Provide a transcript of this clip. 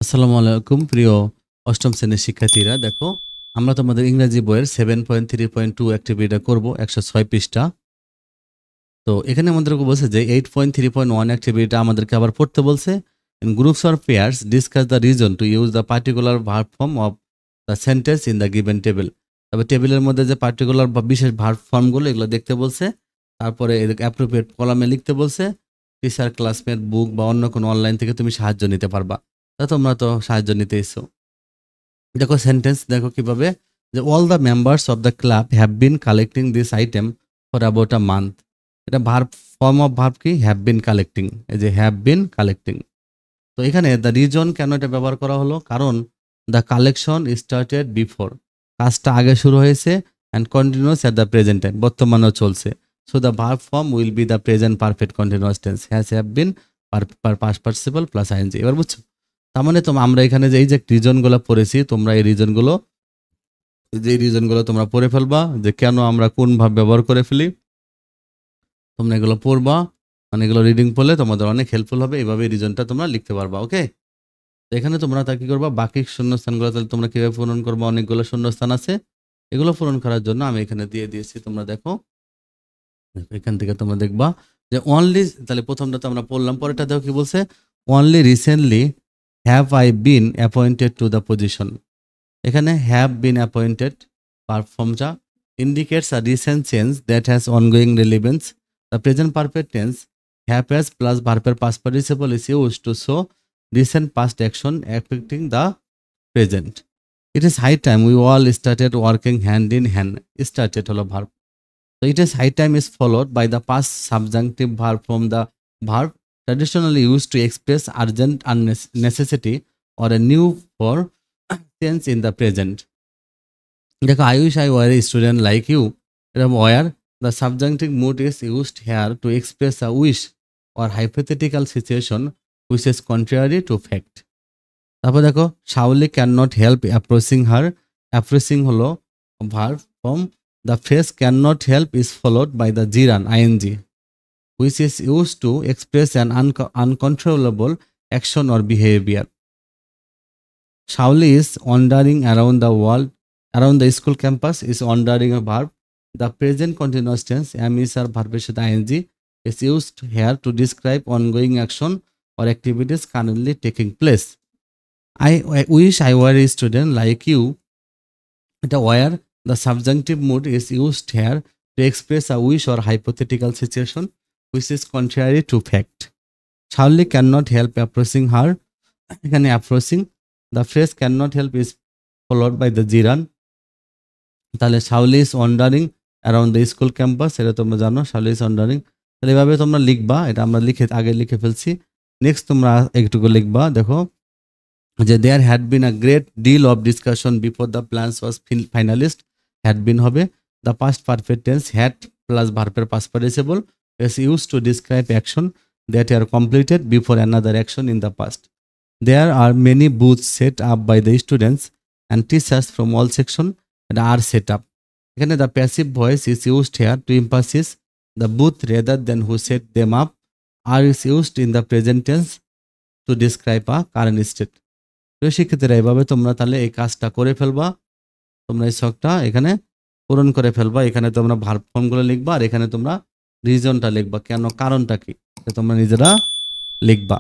আসসালামু আলাইকুম প্রিয় অষ্টম শ্রেণীর শিক্ষার্থীরা। দেখো, আমরা তোমাদের ইংরেজি বইয়ের 7.3.2 অ্যাক্টিভিটিটা করব 106 পৃষ্ঠা। তো এখানে আমাদেরকে বলছে যে 8.3.1 অ্যাক্টিভিটিটা আমাদেরকে আবার পড়তে বলছে। In groups or pairs discuss the reason to use the particular verb form of the sentence in the given table. তবে টেবিলের মধ্যে যে পার্টিকুলার বা বিশেষ ভার্ব ফর্মগুলো এগুলো দেখতে বলছে, তারপরে অ্যাপ্রোপ্রিয়েট কলামে লিখতে বলছে। টিচার, ক্লাসমেট, বুক বা অন্য কোনো অনলাইন থেকে তুমি সাহায্য নিতে পারবা। তা তোমরা তো সাহায্য নিতে এসো। দেখো সেন্টেন্স দেখো কিভাবে, যে all the members of the club have been collecting this item for about a month. এটা ভার্ব ফর্ম অফ ভার্ব কি, হ্যাভ বিন কালেক্টিং। এই যে হ্যাভ বিন কালেক্টিং। তো এখানে দ্য রিজন কেন এটা ব্যবহার করা হলো, কারণ দ্য কালেকশন স্টার্টেড বিফোর, কাজটা আগে শুরু হয়েছে, and continues at the present time, বর্তমানেও চলছে। So the verb form will be the present perfect continuous tense, has have been past participle plus ING. এবার বুঝছো? তার মানে আমরা এখানে যে এই যে রিজনগুলো পড়েছি, তোমরা এই রিজনগুলো তোমরা পড়ে ফেলবা, যে কেন আমরা কোন ভাব ব্যবহার করে ফেলি। তোমরা এগুলো পড়বা, মানে এগুলো রিডিং পড়লে তোমাদের অনেক হেল্পফুল হবে। এইভাবে রিজনটা তোমরা লিখতে পারবা। ওকে, এখানে তোমরা তা কি করবা, বাকি শূন্যস্থানগুলো তাহলে তোমরা কিভাবে পূরণ করবা, অনেকগুলো শূন্যস্থান আছে, এগুলো পূরণ করার জন্য আমি এখানে দিয়ে দিয়েছি। তোমরা দেখো, এখান থেকে তোমরা দেখবা যে অনলি, তাহলে প্রথমটা তো আমরা পড়লাম, পরেরটা দেখো কি বলছে, only recently have I been appointed to the position. এখানে হ্যাভ বিন অ্যাপয়েন্টেড পারফর্মটা indicates a recent change that has ongoing relevance. The present perfect tense have as plus verb past participle is used to show recent past action affecting the present. It is high time we all started working hand in hand. Started holo verb. So it is high time is followed by the past subjunctive verb from the verb traditionally used to express urgent necessity or a new for tense in the present. দেখো, I wish I were a student like you, এরকম were the subjunctive mood is used here to express a wish or hypothetical situation which is contrary to fact. তারপর দেখো, Shauli can not help approaching her. Approaching হলো verb form. The phrase can not help is followed by the gerund ING which is use to express an uncontrollable action or behaviour. Shauli is wandering around the world, around the school campus is wandering a verb. The present continuous tense am is or verb ing is used here to describe ongoing action or activities currently taking place. I wish I were a student like you. The where the subjunctive mood is used here to express a wish or hypothetical situation which is contrary to fact. Shauli cannot help approaching her. এখানে approaching, the phrase cannot help is followed by the জিরান। তাহলে Shaoli is wandering around the school campus, এটা তোমরা জানো, Shaoli is wandering. তাহলে এভাবে তোমরা লিখবা, এটা আমরা আগে লিখে ফেলছি। নেক্সট তোমরা একটুকু লিখবা, দেখো যে there had been a great deal of discussion before the plans was finalised. Had been হবে the past perfect tense, had plus ভার্বের past participle is use to describe action that are completed before another action in the past. There are many booths set up by the students and teachers from all sections that are set up. এখানে the passive voice is used here to emphasize the booth rather than who set them up. Are is used in the present tense to describe a current state. তো শিক্ষার্থীরা, এভাবে তোমরা তাহলে এই কাজটা করে ফেলবা। তোমরা এই ছকটা এখানে পূরণ করে ফেলবা। এখানে তোমরা ভার্ব ফর্মগুলো লিখবা, আর এখানে তোমরা রিজনটা লিখবা, কেন, কারণটা কি, তোমরা নিজেরা লিখবা।